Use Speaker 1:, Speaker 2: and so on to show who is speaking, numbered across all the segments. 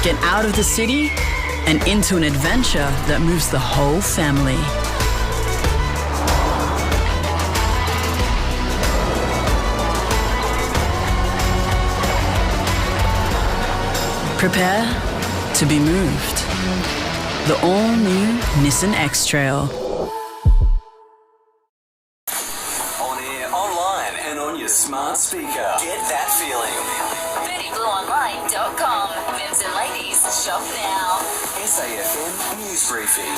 Speaker 1: Get out of the city and into an adventure that moves the whole family. Prepare to be moved. The all-new Nissan X-Trail.
Speaker 2: On air, online, and on your smart speaker. Get that feeling.
Speaker 3: BettyBlueOnline.com. Men's and ladies, shop now.
Speaker 2: SAFM News Briefing.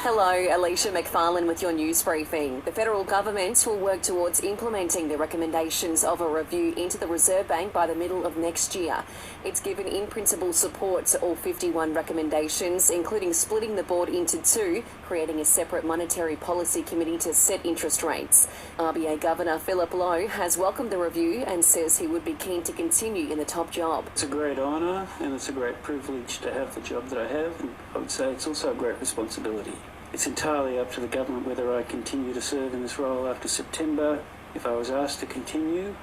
Speaker 4: Hello, Alicia McFarland with your news briefing. The federal government will work towards implementing the recommendations of a review into the Reserve Bank by the middle of next year. It's given in-principle support to all 51 recommendations, including splitting the board into two, creating a separate monetary policy committee to set interest rates. RBA Governor Philip Lowe has welcomed the review and says he would be keen to continue in the top job.
Speaker 5: It's a great honour and it's a great privilege to have the job that I have, and I would say it's also a great responsibility. It's entirely up to the government whether I continue to serve in this role after September. If I was asked to continue,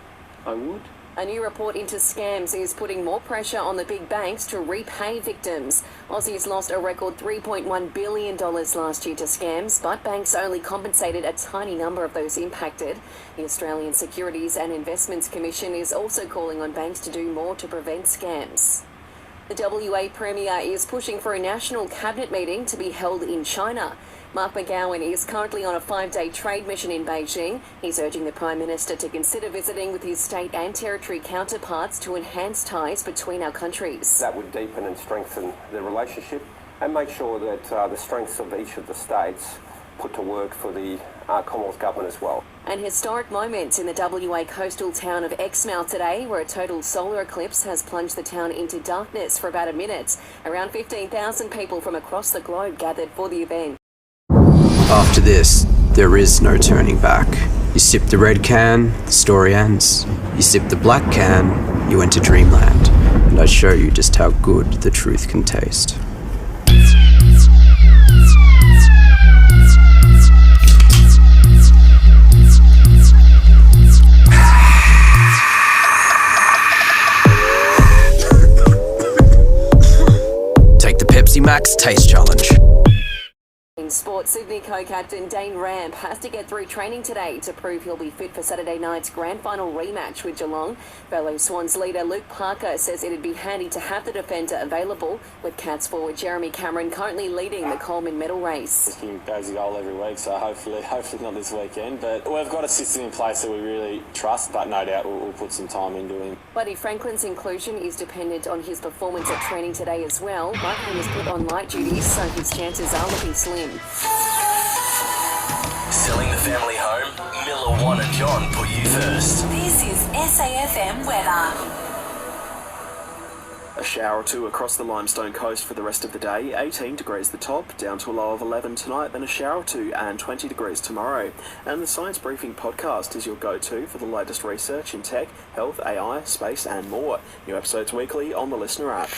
Speaker 5: I would.
Speaker 4: A new report into scams is putting more pressure on the big banks to repay victims. Aussies lost a record $3.1 billion last year to scams, but banks only compensated a tiny number of those impacted. The Australian Securities and Investments Commission is also calling on banks to do more to prevent scams. The WA Premier is pushing for a national cabinet meeting to be held in China. Mark McGowan is currently on a 5-day trade mission in Beijing. He's urging the Prime Minister to consider visiting with his state and territory counterparts to enhance ties between our countries.
Speaker 6: That would deepen and strengthen the relationship and make sure that the strengths of each of the states put to work for the Commonwealth Government as well.
Speaker 4: An historic moment in the WA coastal town of Exmouth today, where a total solar eclipse has plunged the town into darkness for about a minute. Around 15,000 people from across the globe gathered for the event.
Speaker 7: After this, there is no turning back. You sip the red can, the story ends. You sip the black can, you enter dreamland. And I show you just how good the truth can taste. Take the Pepsi Max Taste Challenge.
Speaker 4: In sport, Sydney co-captain Dane Ramp has to get through training today to prove he'll be fit for Saturday night's grand final rematch with Geelong. Fellow Swans leader Luke Parker says it'd be handy to have the defender available, with Cats forward Jeremy Cameron currently leading the Coleman medal race.
Speaker 8: He goes a goal every week, so hopefully not this weekend. But we've got a system in place that we really trust, but no doubt we'll put some time into him.
Speaker 4: Buddy Franklin's inclusion is dependent on his performance at training today as well, but he was put on light duties, so his chances are looking slim.
Speaker 2: Selling the family home? Miller, Juan and John put you first.
Speaker 3: This is SAFM weather.
Speaker 9: A shower or two across the Limestone coast for the rest of the day. 18 degrees the top, down to a low of 11 tonight, then a shower or two and 20 degrees tomorrow. And the Science Briefing podcast is your go-to for the latest research in tech, health, AI, space and more. New episodes weekly on the Listener app.